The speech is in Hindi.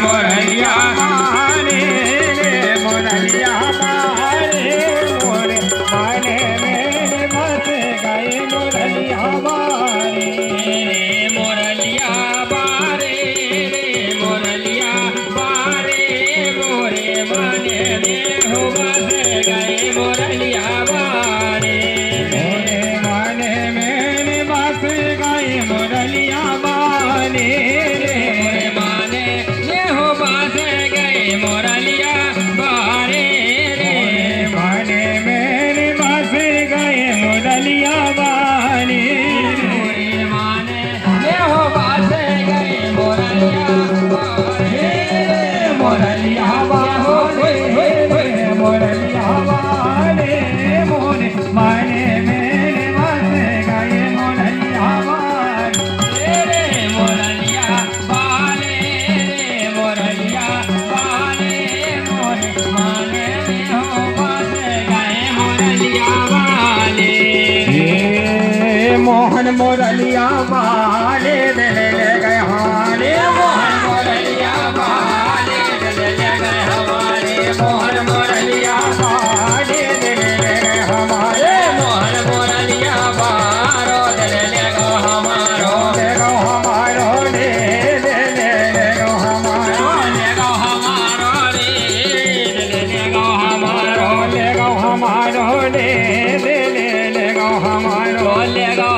मोरलिया मारे मोरलिया मारे मोरे माने मेरे बस गए मोरलिया मारे मोरलिया बारे मोरलिया बारे मोरे माने में हो बस गए मोरलिया बारे मोरे माने मेरे बस गए मोरलिया बारे माने ये हो बस गए मोरलिया बारे माने मेरे बस गए मोरलिया बारे माने ये हो बस गए मोरलिया बारे मोरलिया बारे मोरलिया बारे मोरे माने मेरे बस गए मोरलिया बारे मोरलिया बाले मोरलिया बाले मोरे माने हो बस गए मोरलिया बाले मोहन मोरलिया बाले ले गए हमारे मोहन मोरलिया बाले ले गए हमारे मोहन मोरलिया बाले ले गए हमारे मोहन मोरलिया बारो ले गो हमारो ले गो हमारो ले गो हमारो ले गो हमारो ले गो हमारो ले गो हमारो ले गो हमारो ले गो